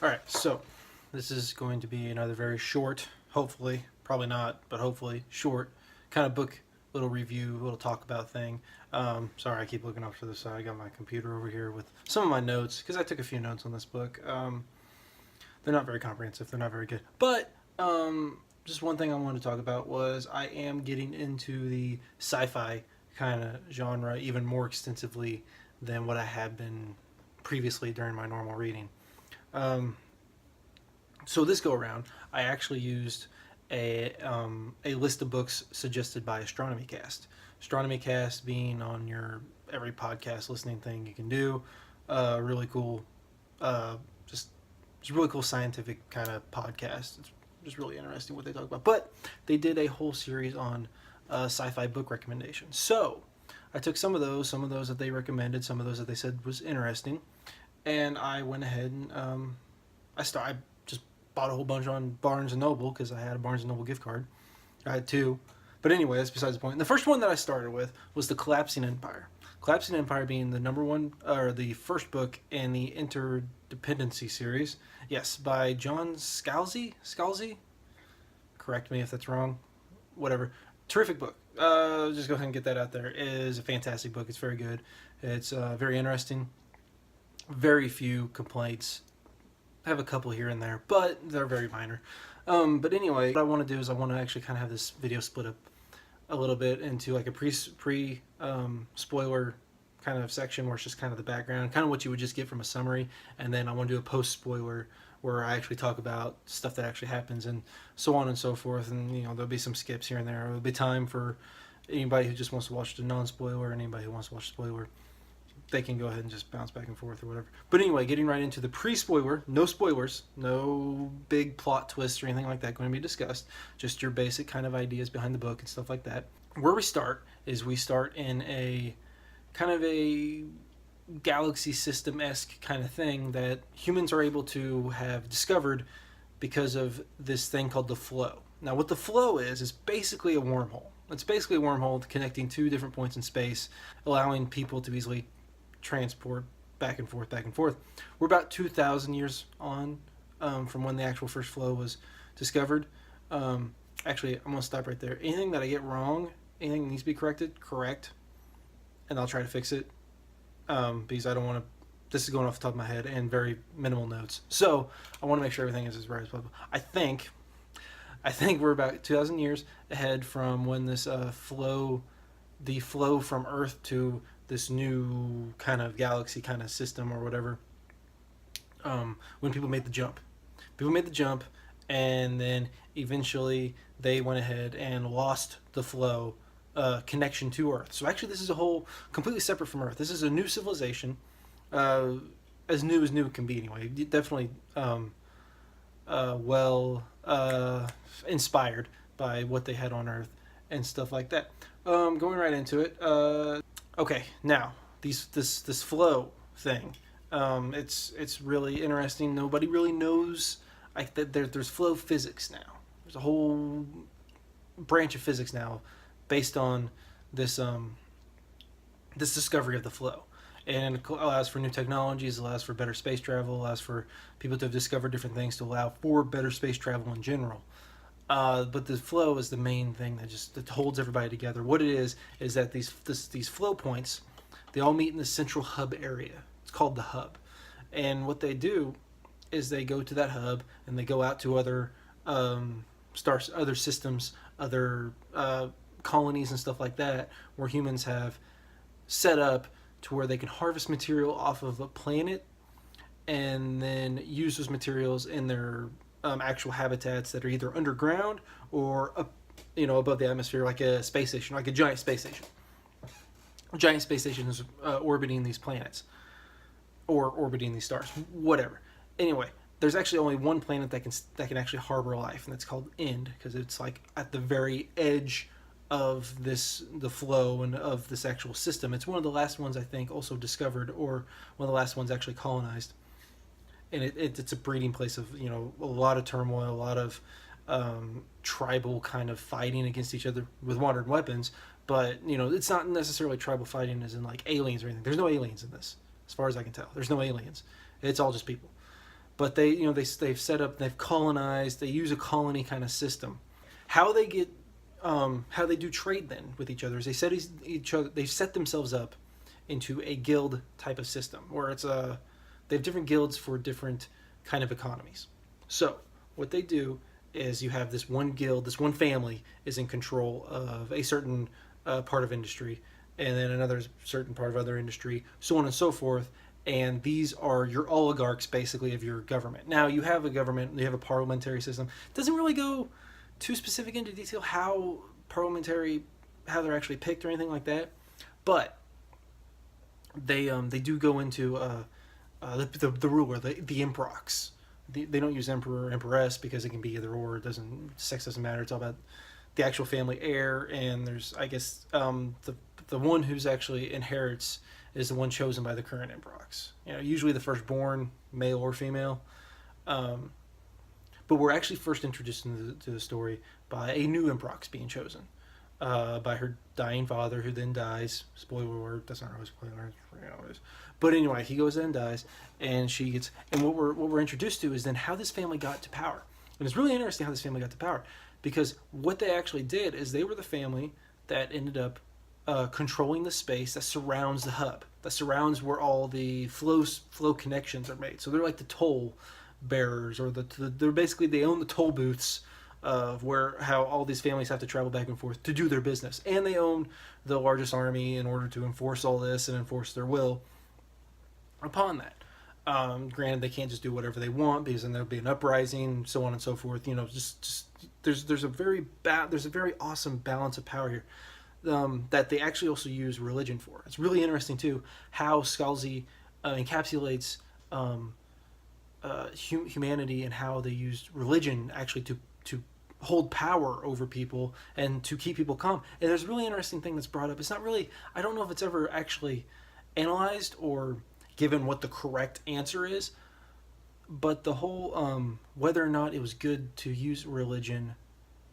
Alright, so this is going to be another very short, hopefully, probably not, but hopefully short, kind of book, little review, little talk about thing. Sorry, I keep looking off to the side. I got my computer over here with some of my notes, because I took a few notes on this book. They're not very comprehensive, they're not very good. But just one thing I wanted to talk about was I am getting into the sci-fi kind of genre even more extensively than what I have been previously during my normal reading. So this go around, I actually used a list of books suggested by Astronomy Cast. Astronomy Cast being on your every podcast listening thing you can do. Really cool, just really cool scientific kind of podcast. It's just really interesting what they talk about. But they did a whole series on sci-fi book recommendations. So I took some of those that they recommended, some of those that they said was interesting, and I went ahead and I just bought a whole bunch on Barnes and Noble because I had a Barnes and Noble gift card. I had two, but anyway, that's besides the point. And the first one that I started with was The Collapsing Empire. Collapsing Empire being the number one, or the first book in the Interdependency series. Yes, by John Scalzi. Scalzi? Correct me if that's wrong. Whatever. Terrific book. Just go ahead and get that out there. It is a fantastic book. It's very good. It's very interesting. Very few complaints. I have a couple here and there, but they're very minor. But anyway, what I want to do is I want to actually kind of have this video split up a little bit into like a pre spoiler kind of section where it's just kind of the background, kind of what you would just get from a summary, and then I want to do a post spoiler where I actually talk about stuff that actually happens and so on and so forth. And there'll be some skips here and there. There'll be time for anybody who just wants to watch the non-spoiler and anybody who wants to watch the spoiler. They can go ahead and just bounce back and forth or whatever. But anyway, getting right into the pre-spoiler, no spoilers, no big plot twists or anything like that going to be discussed, just your basic kind of ideas behind the book and stuff like that. Where we start is we start in a kind of a galaxy system-esque kind of thing that humans are able to have discovered because of this thing called the flow. Now what the flow is basically a wormhole. It's basically a wormhole connecting two different points in space, allowing people to easily transport back and forth. We're about 2,000 years on from when the actual first flow was discovered. Actually, I'm going to stop right there. Anything that I get wrong, anything that needs to be corrected, correct, and I'll try to fix it because I don't want to. This is going off the top of my head and very minimal notes. So I want to make sure everything is as right as possible. I think we're about 2,000 years ahead from when this the flow from Earth to this new kind of galaxy kind of system or whatever, when people made the jump. And then eventually they went ahead and lost the flow connection to Earth. So actually this is a whole completely separate from Earth. This is a new civilization, as new can be anyway. Definitely well inspired by what they had on Earth and stuff like that. Going right into it. Okay, now this flow thing, it's really interesting. Nobody really knows that there's flow physics now. There's a whole branch of physics now based on this this discovery of the flow, and it allows for new technologies, allows for better space travel, allows for people to have discovered different things to allow for better space travel in general. But the flow is the main thing that holds everybody together. What it is that these flow points, they all meet in the central hub area. It's called the hub, and what they do is they go to that hub and they go out to other stars, other systems, other colonies and stuff like that, where humans have set up to where they can harvest material off of a planet and then use those materials in their actual habitats that are either underground or up, above the atmosphere, like a space station, like a giant space station. A giant space station is orbiting these planets or orbiting these stars, whatever. Anyway, there's actually only one planet that can actually harbor life, and it's called End, because it's like at the very edge of the flow and of this actual system. It's one of the last ones I think also discovered, or one of the last ones actually colonized. And it's a breeding place of a lot of turmoil, a lot of tribal kind of fighting against each other with modern weapons. But it's not necessarily tribal fighting as in like aliens or anything. There's no aliens in this, as far as I can tell. There's no aliens. It's all just people. but they they've set up, they've colonized, they use a colony kind of system. How they get how they do trade then with each other is they set themselves up into a guild type of system where they have different guilds for different kind of economies. So what they do is you have this one guild, this one family is in control of a certain part of industry, and then another certain part of other industry, so on and so forth. And these are your oligarchs, basically, of your government. Now you have a government, you have a parliamentary system. It doesn't really go too specific into detail how they're actually picked or anything like that, but they do go into the ruler, the Improx. They don't use emperor or empress because it can be either or. Sex doesn't matter. It's all about the actual family heir. And there's, I guess, the one who's actually inherits is the one chosen by the current Improx. Usually the firstborn, male or female. But we're actually first introduced to the story by a new Improx being chosen by her dying father, who then dies. Spoiler alert, that's not really spoiler alert. But anyway, he goes in and dies, and she gets. And what we're introduced to is then how this family got to power. And it's really interesting how this family got to power, because what they actually did is they were the family that ended up controlling the space that surrounds the hub, that surrounds where all the flow connections are made. So they're like the toll bearers, or they're basically, they own the toll booths of how all these families have to travel back and forth to do their business, and they own the largest army in order to enforce all this and enforce their will upon that. Granted, they can't just do whatever they want, because then there'll be an uprising, so on and so forth. Just there's a very awesome balance of power here that they actually also use religion for. It's really interesting too how Scalzi encapsulates humanity, and how they used religion actually to hold power over people and to keep people calm. And there's a really interesting thing that's brought up. It's not really, I don't know if it's ever actually analyzed or given what the correct answer is, but the whole whether or not it was good to use religion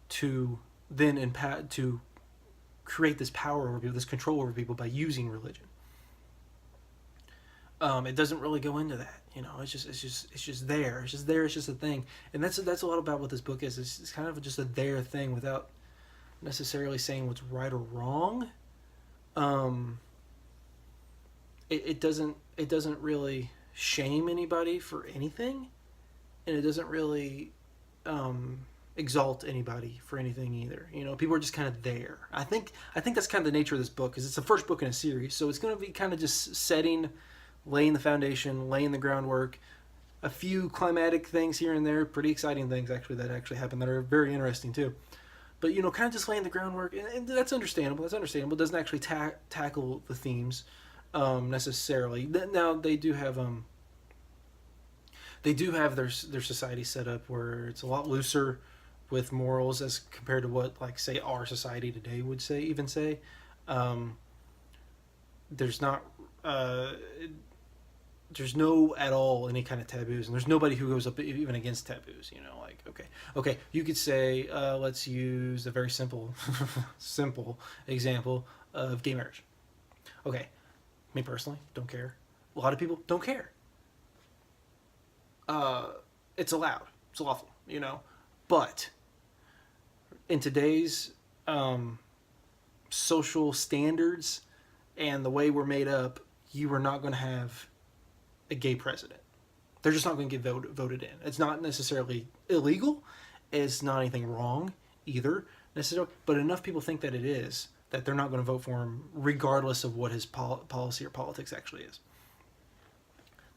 to then to create this power over people, this control over people by using religion. It doesn't really go into that. It's just there. It's just a thing, and that's a lot about what this book is. It's kind of just a there thing without necessarily saying what's right or wrong. It doesn't really shame anybody for anything, and it doesn't really exalt anybody for anything either. People are just kind of there. I think that's kind of the nature of this book, because it's the first book in a series, so it's going to be kind of just laying the foundation, laying the groundwork, a few climatic things here and there, pretty exciting things actually that actually happen that are very interesting too. But kind of just laying the groundwork, and that's understandable. It doesn't actually tackle the themes necessarily. Now they do have their society set up where it's a lot looser with morals as compared to what, like, say, our society today would say. There's not there's no at all any kind of taboos, and there's nobody who goes up even against taboos. Okay, you could say, let's use a very simple example of gay marriage. Okay, me personally, don't care. A lot of people don't care. It's allowed, it's lawful, but in today's social standards and the way we're made up, you are not going to have a gay president. They're just not going to get voted in. It's not necessarily illegal. It's not anything wrong either necessarily, but enough people think that it is, that they're not going to vote for him regardless of what his policy or politics actually is.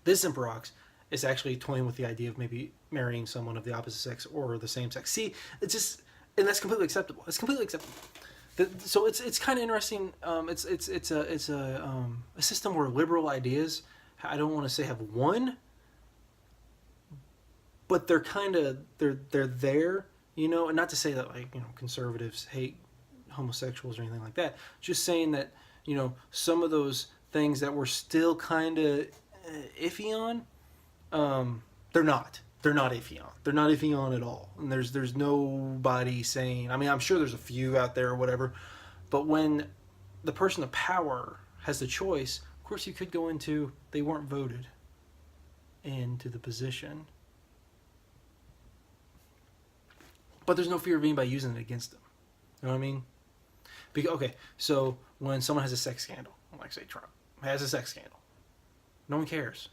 This Improx is actually toying with the idea of maybe marrying someone of the opposite sex or the same sex. See, it's just, and that's completely acceptable. It's completely acceptable. So it's kind of interesting. It's a system where liberal ideas, I don't want to say have won, but they're there, and not to say that, like, conservatives hate homosexuals or anything like that. Just saying that, some of those things that we're still kind of iffy on, they're not iffy on. They're not iffy on at all. And there's nobody saying, I mean, I'm sure there's a few out there or whatever, but when the person of power has the choice, of course you could go into, they weren't voted into the position. but there's no fear of anybody using it against them. You know what I mean? Okay, so when someone has a sex scandal, like say Trump has a sex scandal, no one cares.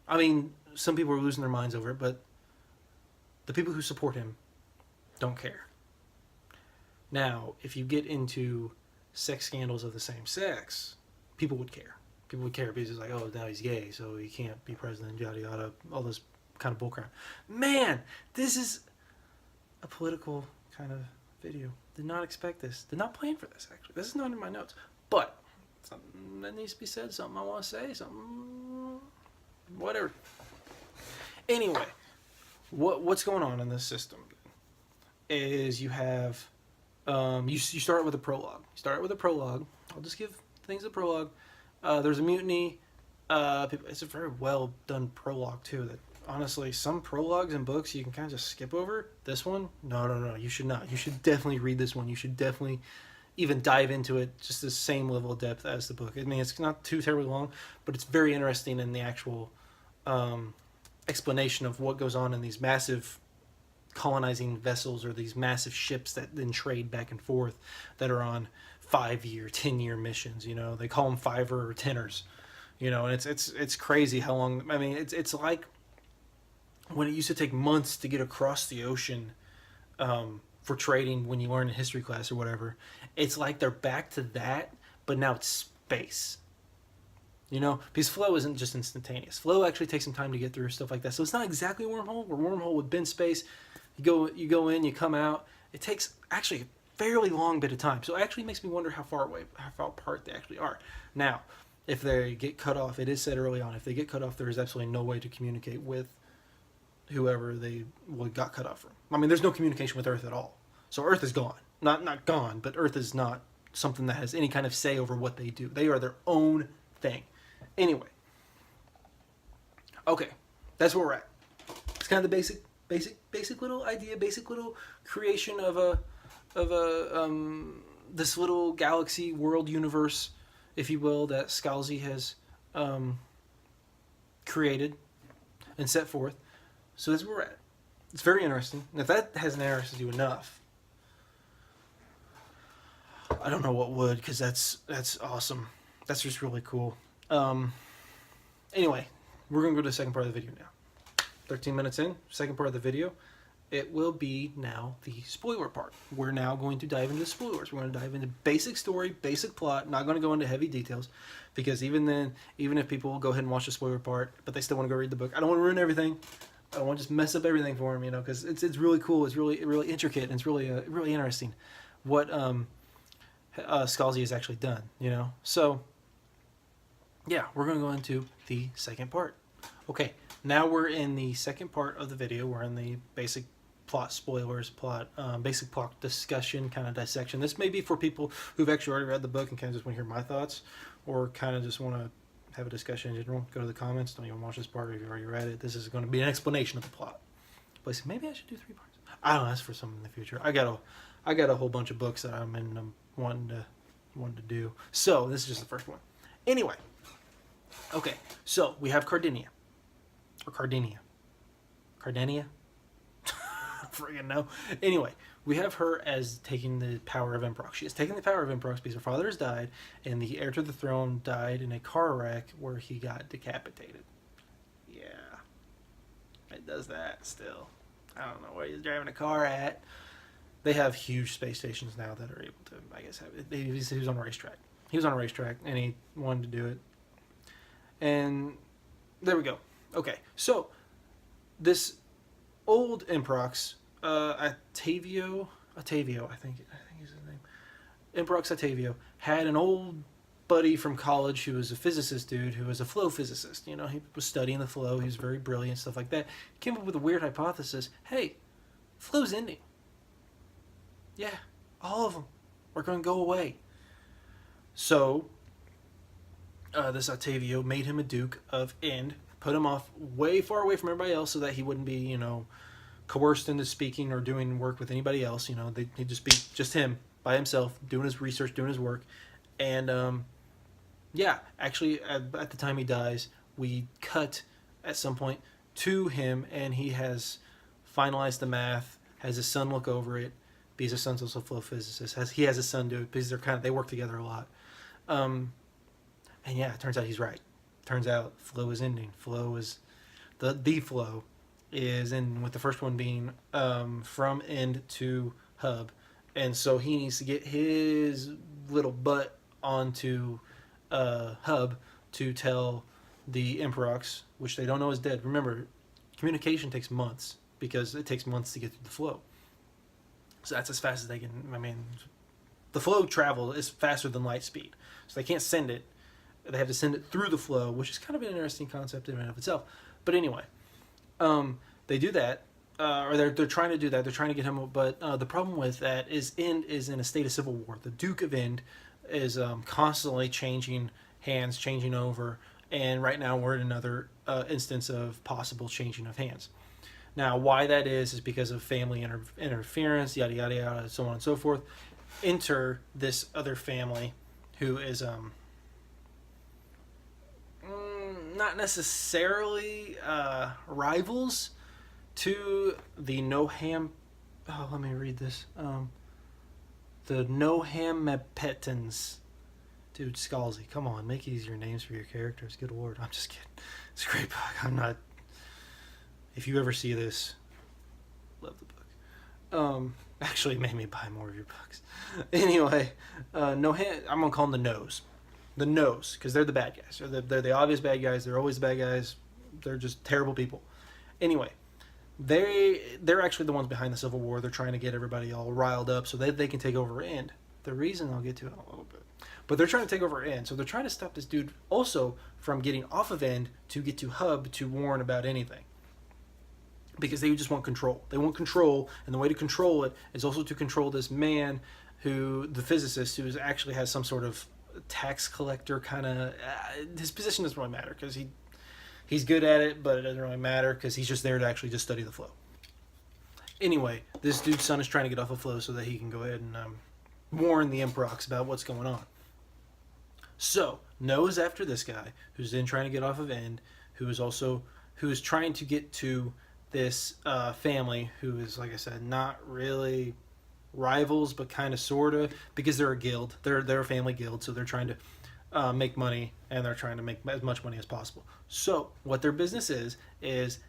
I mean, some people are losing their minds over it, but the people who support him don't care. Now, if you get into sex scandals of the same sex, people would care. People would care because it's like, oh, now he's gay, so he can't be president, yada yada, all this kind of bullcrap. Man, this is a political kind of video. Did not expect this. Did not plan for this, actually. This is not in my notes. But something that needs to be said, something I want to say, something, whatever. Anyway, what's going on in this system is you have, you start with a prologue. You start with a prologue. I'll just give things a prologue. There's a mutiny. It's a very well done prologue, too, that honestly, some prologues in books you can kind of just skip over. This one, no, you should not. You should definitely read this one. You should definitely even dive into it just the same level of depth as the book. I mean, it's not too terribly long, but it's very interesting in the actual explanation of what goes on in these massive colonizing vessels or these massive ships that then trade back and forth that are on 5-year, 10-year missions. You know, they call them 5 or 10ers. You know, and it's crazy how long. I mean, it's like when it used to take months to get across the ocean for trading when you learn in history class or whatever. It's like they're back to that, but now it's space. You know, because flow isn't just instantaneous. Flow actually takes some time to get through stuff like that. So it's not exactly a wormhole. Where wormhole would bend space, you go in, you come out. It takes actually a fairly long bit of time. So it actually makes me wonder how far apart they actually are. Now, if they get cut off, it is said early on, if they get cut off, there is absolutely no way to communicate with whoever they got cut off from. I mean, there's no communication with Earth at all. So Earth is gone. Not gone, but Earth is not something that has any kind of say over what they do. They are their own thing. Anyway. Okay. That's where we're at. It's kind of the basic little idea, basic little creation of this little galaxy, world, universe, if you will, that Scalzi has created and set forth. So that's where we're at. It's very interesting. And if that hasn't interested you enough, I don't know what would, because that's awesome. That's just really cool. Anyway, we're going to go to the second part of the video now. 13 minutes in, second part of the video. It will be now the spoiler part. We're now going to dive into spoilers. We're going to dive into basic story, basic plot. Not going to go into heavy details, because even then, even if people will go ahead and watch the spoiler part, but they still want to go read the book, I don't want to ruin everything. I don't want to just mess up everything for them, you know, because it's really cool. It's really intricate, and it's really interesting what Scalzi has actually done, you know. So yeah, we're going to go into the second part. Okay, now we're in the second part of the video. We're in the basic plot spoilers, basic plot discussion, kind of dissection. This may be for people who've actually already read the book and kind of just want to hear my thoughts, or kind of just want to have a discussion in general. Go to the comments. Don't even watch this part if you've already read it. This is going to be an explanation of the plot. But maybe I should do 3 parts. I don't know. That's for something in the future. I got a whole bunch of books that I'm in wanting to do. So this is just the first one. Anyway. Okay, so we have Cardinia. Or Cardinia. Cardinia? I don't friggin' know. Anyway, we have her as taking the power of Improx. She has taken the power of Improx because her father has died, and the heir to the throne died in a car wreck where he got decapitated. Yeah. It does that still. I don't know where he's driving a car at. They have huge space stations now that are able to, I guess, have it. He was on a racetrack. He was on a racetrack, and he wanted to do it. And there we go. Okay, so this old Improx, Atavio, I think is his name. Improx Atavio had an old buddy from college who was a physicist dude, who was a flow physicist. You know, he was studying the flow. He was very brilliant, stuff like that. He came up with a weird hypothesis. Hey, flow's ending. Yeah, all of them are going to go away. So this Atavio made him a Duke of End, put him off way far away from everybody else so that he wouldn't be, you know, coerced into speaking or doing work with anybody else. You know, he'd just be just him by himself, doing his research, doing his work. And yeah, actually, at the time he dies, we cut at some point to him, and he has finalized the math has his son look over it because his son's also a flow physicist. He has his son do it because they work together a lot. Um, and yeah, it turns out he's right. Turns out flow is ending. Flow is the flow is in, with the first one being from end to hub, and so he needs to get his little butt onto hub to tell the Emperox, which they don't know is dead. Remember, communication takes months because it takes months to get through the flow. So that's as fast as they can. I mean, the flow travel is faster than light speed, so they can't send it. They have to send it through the flow, which is kind of an interesting concept in and of itself. But anyway, they do that, or they're trying to do that. They're trying to get him, but the problem with that is End is in a state of civil war. The Duke of End is constantly changing hands, changing over, and right now we're in another instance of possible changing of hands. Now, why that is because of family interference, yada yada yada, so on and so forth. Enter this other family, who is not necessarily rivals to the Noham. Oh, let me read this. The Nohammepetans. Dude, Scalzi, come on, make easier names for your characters. Good lord, I'm just kidding. It's a great book. I'm not. If you ever see this, love the book. Actually, it made me buy more of your books. Anyway, I'm gonna call them the Nose. The Nose, because they're the bad guys. They're the obvious bad guys. They're always the bad guys. They're just terrible people. Anyway, they're actually the ones behind the Civil War. They're trying to get everybody all riled up so that they can take over End. The reason I'll get to it in a little bit. But they're trying to take over End. So they're trying to stop this dude also from getting off of End to get to Hub to warn about anything. Because they just want control. They want control, and the way to control it is also to control this man the physicist, who actually has some sort of tax collector kind of. His position doesn't really matter because he's good at it, but it doesn't really matter because he's just there to actually just study the flow. Anyway, this dude's son is trying to get off of flow so that he can go ahead and warn the Emperox about what's going on. So, Noah's after this guy, who's then trying to get off of End, who is trying to get to this family, who is, like I said, not really rivals, but kind of, sort of, because they're a guild. They're a family guild, so they're trying to make money, and they're trying to make as much money as possible. So, what their business is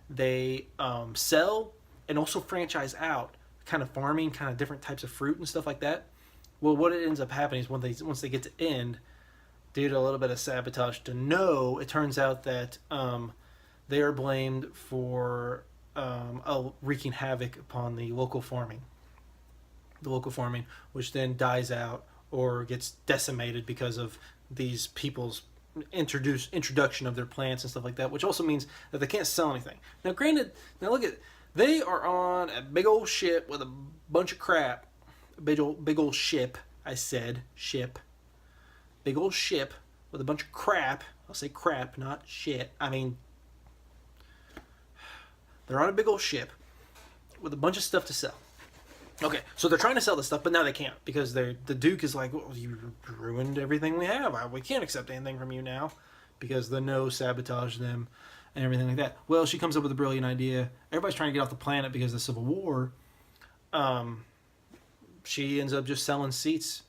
they sell and also franchise out kind of farming, kind of different types of fruit and stuff like that. Well, what it ends up happening is once they get to End, due to a little bit of sabotage to No, it turns out that they are blamed for wreaking havoc upon the local farming. The local farming, which then dies out or gets decimated because of these people's introduction of their plants and stuff like that, which also means that they can't sell anything. Now, granted, look at, they are on a big old ship with a bunch of crap. Big old ship. I said ship. Big old ship with a bunch of crap. I'll say crap, not shit. I mean, they're on a big old ship with a bunch of stuff to sell. Okay, so they're trying to sell this stuff, but now they can't because the Duke is like, well, you ruined everything we have. We can't accept anything from you now because the No sabotaged them and everything like that. Well, she comes up with a brilliant idea. Everybody's trying to get off the planet because of the Civil War. She ends up just selling seats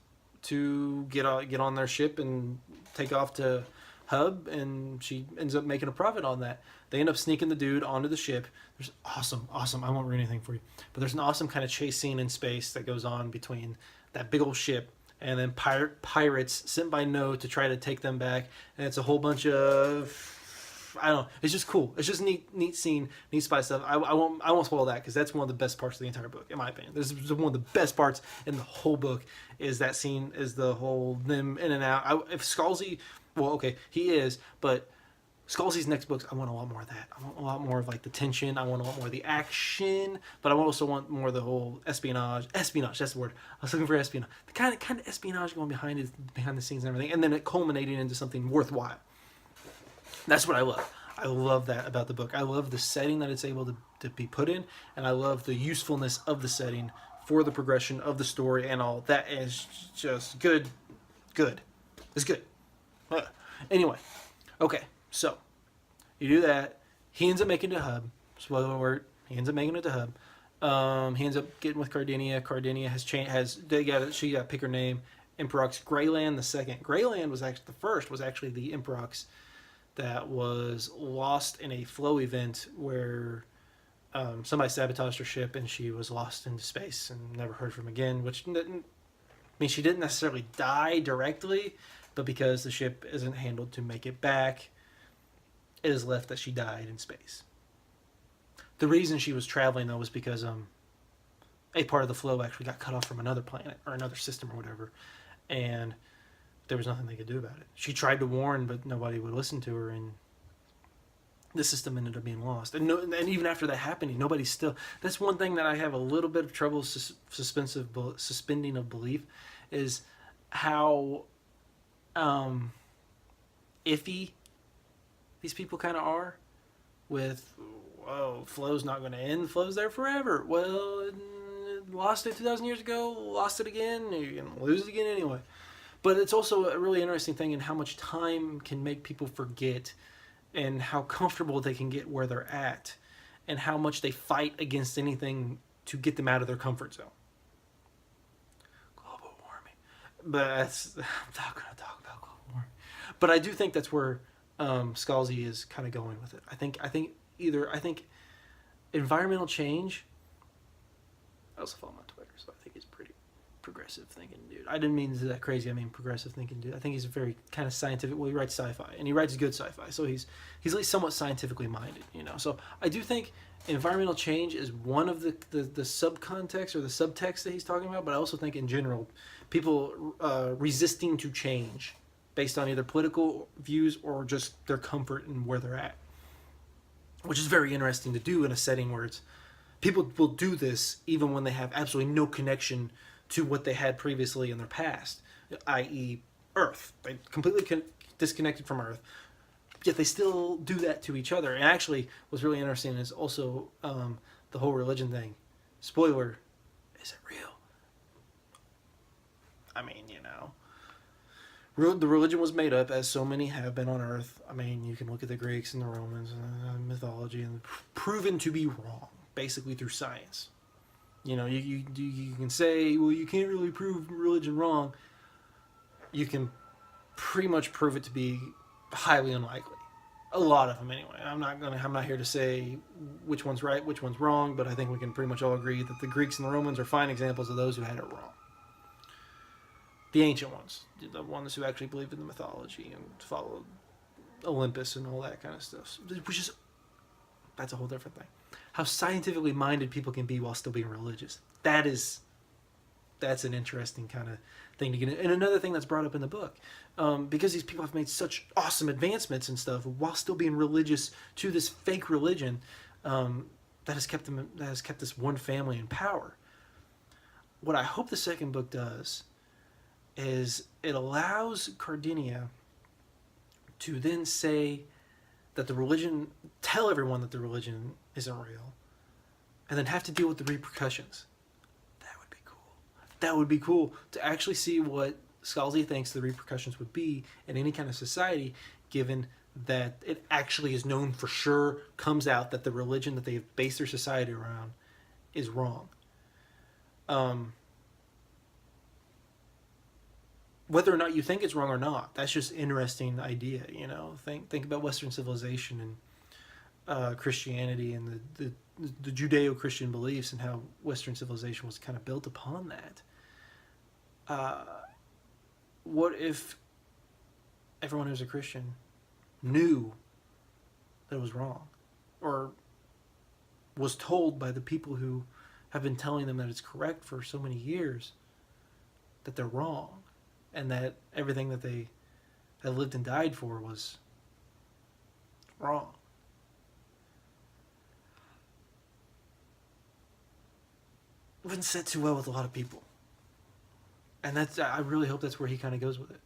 to get on their ship and take off to Hub, and she ends up making a profit on that. They end up sneaking the dude onto the ship. There's awesome, I won't ruin anything for you, but there's an awesome kind of chase scene in space that goes on between that big old ship and then pirates sent by No to try to take them back, and it's a whole bunch of, I don't know, it's just cool. It's just neat scene, neat spy stuff. I won't spoil that because that's one of the best parts of the entire book, in my opinion. This is one of the best parts in the whole book. Is that scene? Is the whole them in and out? If Scalzi, well, okay, he is, but Scalzi's next books, I want a lot more of that. I want a lot more of like the tension. I want a lot more of the action, but I also want more of the whole espionage. Espionage, that's the word. I was looking for espionage. The kind of espionage going behind the scenes and everything, and then it culminating into something worthwhile. That's what I love. I love that about the book. I love the setting that it's able to be put in, and I love the usefulness of the setting for the progression of the story and all. That is just good. Good. It's good. Anyway, okay, so you do that. He ends up making it to Hub. Spoiler alert, he ends up making it to Hub. He ends up getting with Cardinia. Cardinia has changed. She got to pick her name. Imperox Greyland the second. Greyland was actually the first. Was actually the Imperox that was lost in a flow event where somebody sabotaged her ship and she was lost into space and never heard from again. Which didn't mean she didn't necessarily die directly, but because the ship isn't handled to make it back, it is left that she died in space. The reason she was traveling though was because a part of the flow actually got cut off from another planet or another system or whatever, and there was nothing they could do about it. She tried to warn, but nobody would listen to her, and the system ended up being lost. And even after that happening, nobody still. That's one thing that I have a little bit of trouble suspending of belief, is how iffy these people kind of are with. Whoa, flow's not going to end. Flow's there forever. Well, lost it 2,000 years ago, lost it again, you're going to lose it again anyway. But it's also a really interesting thing in how much time can make people forget, and how comfortable they can get where they're at, and how much they fight against anything to get them out of their comfort zone. Global warming. But I'm not going to talk about global warming. But I do think that's where Scalzi is kind of going with it. I think environmental change. I also follow him on Twitter, so I think he's pretty progressive thinking dude. I didn't mean that crazy. I mean progressive thinking dude. I think he's a very kind of scientific. Well, he writes sci-fi, and he writes good sci-fi, so he's at least somewhat scientifically minded, you know. So I do think environmental change is one of the subcontext or the subtext that he's talking about. But I also think in general, people resisting to change based on either political views or just their comfort and where they're at, which is very interesting to do in a setting where it's people will do this even when they have absolutely no connection to what they had previously in their past, i.e. Earth. They completely disconnected from Earth, yet they still do that to each other. And actually what's really interesting is also the whole religion thing. Spoiler, is it real? I mean, you know, the religion was made up, as so many have been on Earth. I mean, you can look at the Greeks and the Romans and mythology, and proven to be wrong, basically through science. You know, you can say, well, you can't really prove religion wrong. You can pretty much prove it to be highly unlikely. A lot of them, anyway. I'm not here to say which one's right, which one's wrong, but I think we can pretty much all agree that the Greeks and the Romans are fine examples of those who had it wrong. The ancient ones, the ones who actually believed in the mythology and followed Olympus and all that kind of stuff, which is, that's a whole different thing. How scientifically minded people can be while still being religious. That's an interesting kind of thing to get in. And another thing that's brought up in the book, because these people have made such awesome advancements and stuff while still being religious to this fake religion, that has kept this one family in power. What I hope the second book does is it allows Cardinia to then say that the religion, tell everyone that the religion isn't real, and then have to deal with the repercussions. That would be cool. That would be cool to actually see what Scalzi thinks the repercussions would be in any kind of society, given that it actually is known for sure, comes out that the religion that they've based their society around is wrong. Whether or not you think it's wrong or not, that's just an interesting idea, you know. Think about Western civilization and Christianity and the Judeo-Christian beliefs and how Western civilization was kind of built upon that. What if everyone who's a Christian knew that it was wrong, or was told by the people who have been telling them that it's correct for so many years that they're wrong? And that everything that they had lived and died for was wrong. It wouldn't sit too well with a lot of people. And I really hope that's where he kind of goes with it.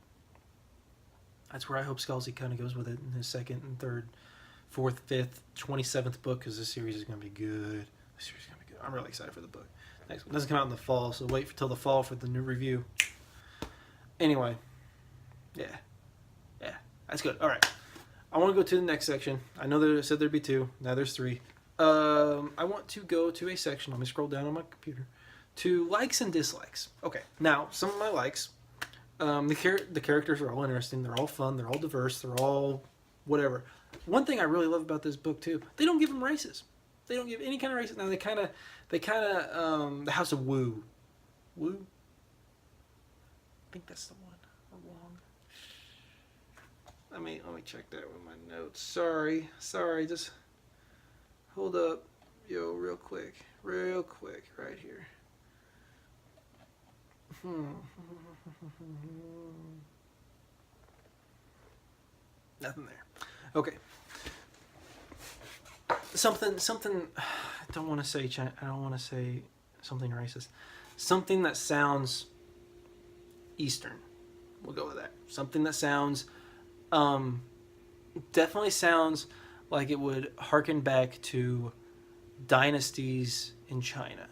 That's where I hope Scalzi kind of goes with it in his second and third, fourth, fifth, 27th book, because this series is going to be good. This series is going to be good. I'm really excited for the book. Next one doesn't come out in the fall, so wait till the fall for the new review. Anyway, yeah, that's good. All right, I want to go to the next section. I know that I said there'd be two. Now there's three. I want to go to a section. Let me scroll down on my computer to likes and dislikes. Okay, now some of my likes. The characters are all interesting. They're all fun. They're all diverse. They're all whatever. One thing I really love about this book too, they don't give them races. They don't give any kind of races. Now they kind of the House of Wu. I think that's the one. Or Wong. Let me check that with my notes. Sorry. Just hold up, real quick, right here. Nothing there. Okay. Something. I don't want to say. I don't want to say something racist. Something that sounds Eastern. We'll go with that. Something that sounds, definitely sounds like it would harken back to dynasties in China.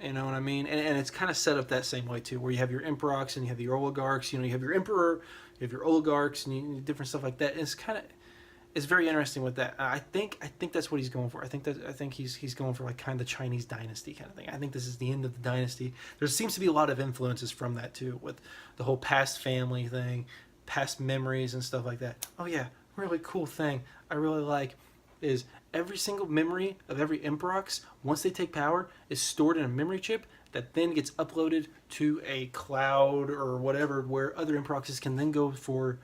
You know what I mean? And it's kind of set up that same way too, where you have your emperox and you have your oligarchs. You know, you have your emperor, you have your oligarchs, and different stuff like that. And it's very interesting with that. I think that's what he's going for. I think he's going for like kind of the Chinese dynasty kind of thing. I think this is the end of the dynasty. There seems to be a lot of influences from that too, with the whole past family thing, past memories and stuff like that. Oh yeah, really cool thing I really like is every single memory of every emperox, once they take power, is stored in a memory chip that then gets uploaded to a cloud or whatever, where other emperoxes can then go for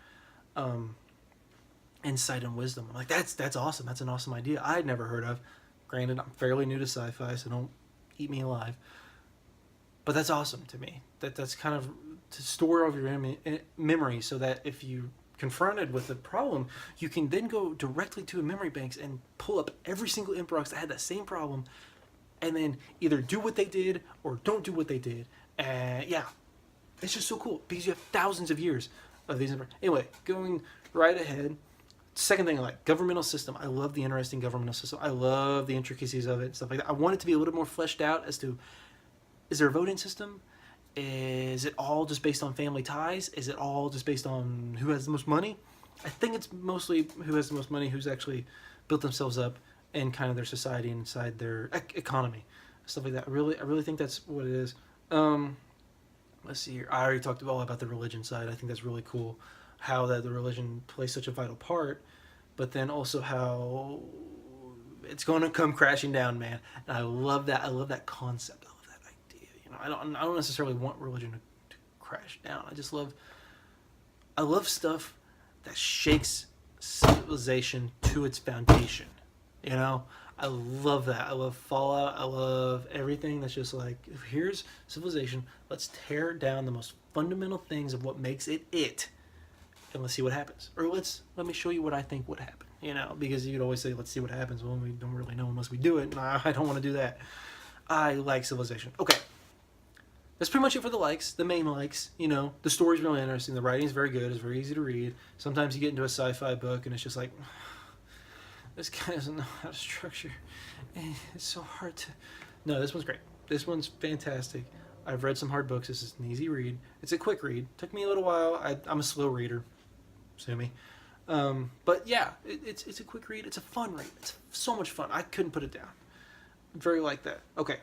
insight and wisdom. I'm like, that's awesome. That's an awesome idea I had never heard of. Granted, I'm fairly new to sci-fi, so don't eat me alive. But that's awesome to me. That's kind of to store all of your memory, so that if you confronted with a problem, you can then go directly to a memory banks and pull up every single emperox that had that same problem, and then either do what they did or don't do what they did. And yeah, it's just so cool because you have thousands of years of these. Anyway, going right ahead. Second thing I like, governmental system. I love the interesting governmental system. I love the intricacies of it, stuff like that. I want it to be a little more fleshed out as to, is there a voting system? Is it all just based on family ties? Is it all just based on who has the most money? I think it's mostly who has the most money, who's actually built themselves up in kind of their society and inside their economy, stuff like that. I really think that's what it is. Let's see here. I already talked all about the religion side. I think that's really cool, how that the religion plays such a vital part, but then also how it's going to come crashing down, man. And I love that. I love that concept. I love that idea. You know, I don't necessarily want religion to crash down. I love stuff that shakes civilization to its foundation. You know, I love that. I love Fallout. I love everything that's just like, here's civilization. Let's tear down the most fundamental things of what makes it, and let's see what happens. Or let me show you what I think would happen. You know, because you'd always say, let's see what happens. Well, we don't really know unless we do it, and I don't want to do that. I like Civilization. Okay. That's pretty much it for the likes, the main likes. You know, the story's really interesting. The writing's very good. It's very easy to read. Sometimes you get into a sci-fi book, and it's just like, this guy doesn't know how to structure. And it's so hard to... No, this one's great. This one's fantastic. I've read some hard books. This is an easy read. It's a quick read. Took me a little while. I'm a slow reader. Sue me. But yeah, it's a quick read. It's a fun read. It's so much fun. I couldn't put it down. Very like that. Okay.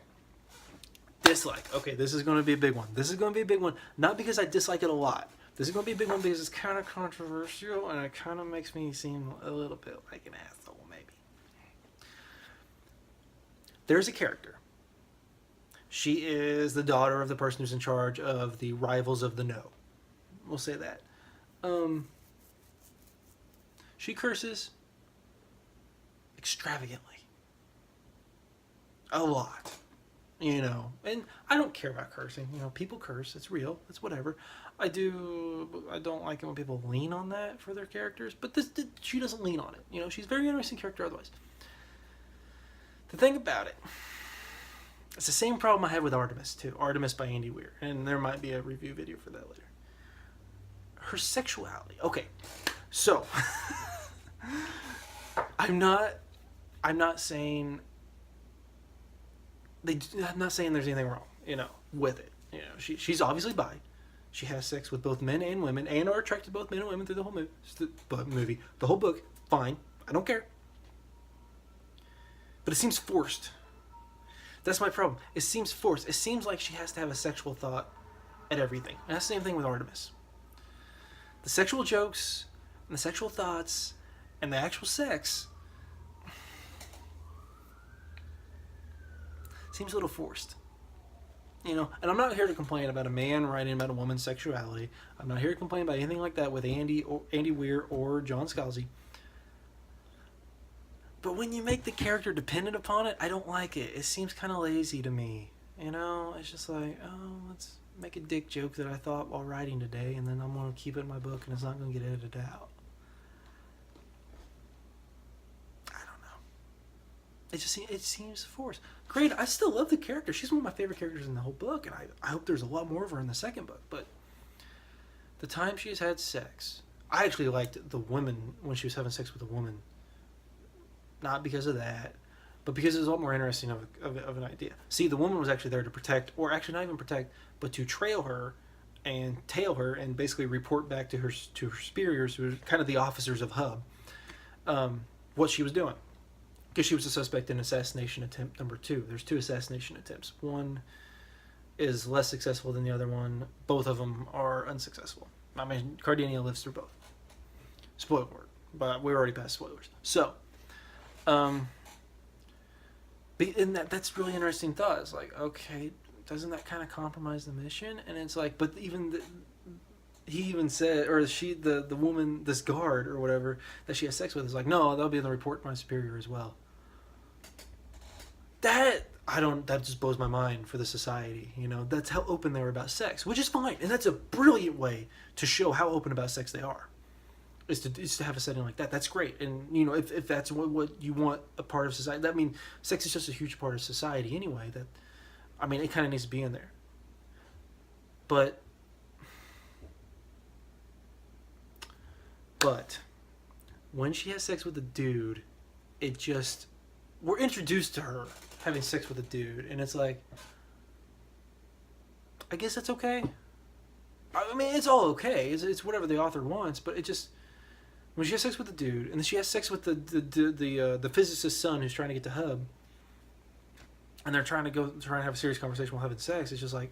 Dislike. Okay, this is going to be a big one. This is going to be a big one. Not because I dislike it a lot. This is going to be a big one because it's kind of controversial and it kind of makes me seem a little bit like an asshole, maybe. There's a character. She is the daughter of the person who's in charge of the Rivals of the No. We'll say that. She curses extravagantly. A lot. You know, and I don't care about cursing. You know, people curse. It's real. It's whatever. I don't like it when people lean on that for their characters, but she doesn't lean on it. You know, she's a very interesting character otherwise. The thing about it, it's the same problem I had with Artemis, too. Artemis by Andy Weir. And there might be a review video for that later. Her sexuality. Okay, so I'm not saying I'm not saying there's anything wrong, you know, with it. You know, she's obviously bi. She has sex with both men and women, and are attracted to both men and women through the whole movie, the whole book. Fine, I don't care. but it seems forced. That's my problem. It seems forced. It seems like she has to have a sexual thought at everything. And that's the same thing with Artemis. The sexual jokes and the sexual thoughts and the actual sex seems a little forced. You know, and I'm not here to complain about a man writing about a woman's sexuality. I'm not here to complain about anything like that with Andy Weir or John Scalzi. But when you make the character dependent upon it, I don't like it. It seems kind of lazy to me. You know, it's just like, oh, let's make a dick joke that I thought while writing today, and then I'm going to keep it in my book, and it's not going to get edited out. I don't know. It seems forced. Great, I still love the character. She's one of my favorite characters in the whole book, and I hope there's a lot more of her in the second book. But the time she's had sex, I actually liked the woman when she was having sex with a woman. Not because of that, but because it was a lot more interesting of an idea. See, the woman was actually there to protect, or actually not even protect, but to trail her and tail her and basically report back to her superiors, who are kind of the officers of Hub, what she was doing. Because she was a suspect in assassination attempt number 2. There's 2 assassination attempts. One is less successful than the other one. Both of them are unsuccessful. I mean, Cardinia lives through both. Spoiler alert, but we're already past spoilers. So, and that's really interesting thought. It's like, okay, doesn't that kind of compromise the mission? And it's like, but even he even said, or she, the woman, this guard or whatever that she has sex with, is like, no, that'll be in the report to my superior as well. That just blows my mind for the society. You know, that's how open they were about sex, which is fine, and that's a brilliant way to show how open about sex they are. Is to have a setting like that. That's great. And, you know, if that's what you want a part of society, that means sex is just a huge part of society anyway. That, I mean, it kind of needs to be in there. But when she has sex with a dude, we're introduced to her having sex with a dude, and it's like, I guess that's okay. I mean, it's all okay. It's whatever the author wants, but it just, when she has sex with a dude, and then she has sex with the physicist's son who's trying to get to Hub, and they're trying to have a serious conversation while having sex, it's just like,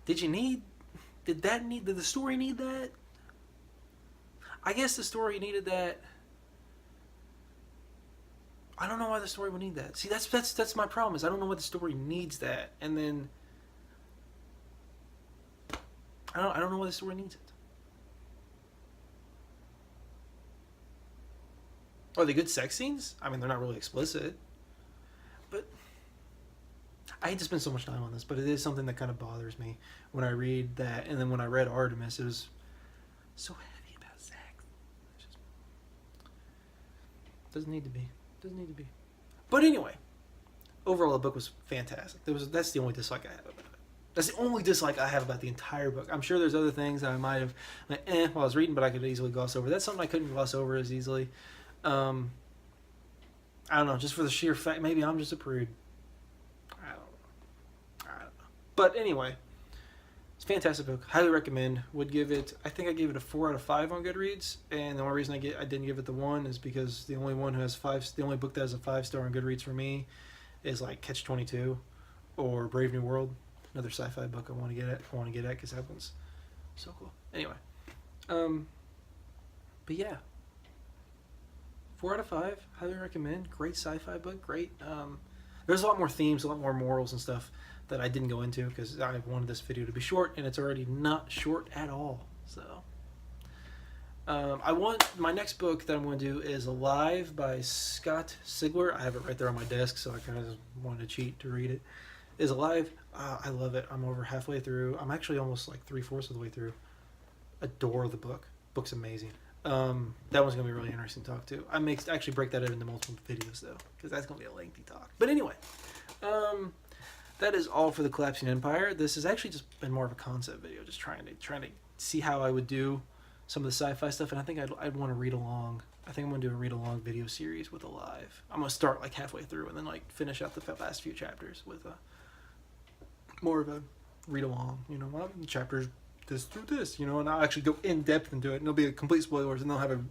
did the story need that? I guess the story needed that. I don't know why the story would need that. See, that's my problem, is I don't know why the story needs that, and then I don't know why the story needs it. Are they good sex scenes? I mean, they're not really explicit. But I hate to spend so much time on this, but it is something that kind of bothers me when I read that. And then when I read Artemis, it was so heavy about sex. It just doesn't need to be. But anyway, overall, the book was fantastic. That's the only dislike I have about it. That's the only dislike I have about the entire book. I'm sure there's other things that I might have, while I was reading, but I could easily gloss over. That's something I couldn't gloss over as easily. I don't know, just for the sheer fact, maybe I'm just a prude. I don't know. But anyway, it's a fantastic book. Highly recommend. Would give it, I think I gave it a 4 out of 5 on Goodreads, and the only reason I didn't give it the 1 is because the only book that has a 5-star on Goodreads for me is like Catch-22 or Brave New World, another sci-fi book I want to get at because that one's so cool. Anyway, but yeah. 4 out of 5, highly recommend. Great sci-fi book, great. There's a lot more themes, a lot more morals and stuff that I didn't go into because I wanted this video to be short, and it's already not short at all. So, my next book that I'm going to do is Alive by Scott Sigler. I have it right there on my desk, so I kind of just wanted to cheat to read it. Is Alive. I love it. I'm over halfway through. I'm actually almost like 3/4 of the way through. Adore the book. Book's amazing. That one's going to be really interesting to talk to. I may actually break that into multiple videos, though, because that's going to be a lengthy talk. But anyway, that is all for the Collapsing Empire. This has actually just been more of a concept video, just trying to see how I would do some of the sci-fi stuff, and I think I'd want to read along. I think I'm going to do a read-along video series with Alive. I'm going to start like halfway through and then like finish out the last few chapters with more of a read-along, you know, chapters this through this, you know, and I'll actually go in depth into it, and it'll be a complete spoilers, and they'll have a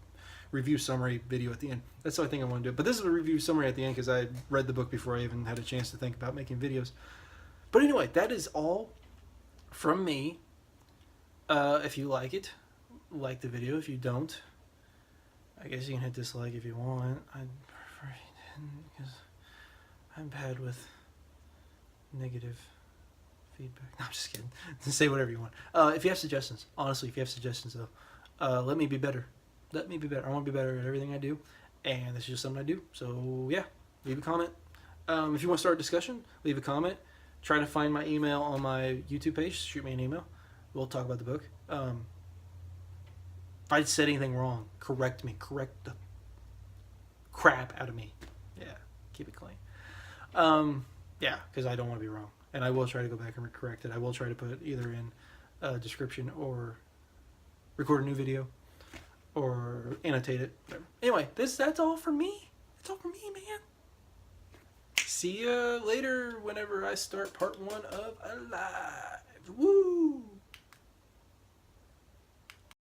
review summary video at the end. That's how I think I want to do it. But this is a review summary at the end because I read the book before I even had a chance to think about making videos. But anyway, that is all from me. If you like it, like the video. If you don't, I guess you can hit dislike if you want. I'd prefer you didn't, because I'm bad with negative feedback. No, I'm just kidding. Say whatever you want. If you have suggestions, honestly, if you have suggestions though, let me be better. Let me be better. I want to be better at everything I do, and this is just something I do. So yeah, leave a comment. If you want to start a discussion, leave a comment. Try to find my email on my YouTube page. Shoot me an email. We'll talk about the book. If I said anything wrong, correct me. Correct the crap out of me. Yeah, keep it clean. Yeah, because I don't want to be wrong. And I will try to go back and correct it. I will try to put either in a description or record a new video or annotate it. Whatever. Anyway, that's all for me. That's all for me, man. See ya later whenever I start part 1 of Alive.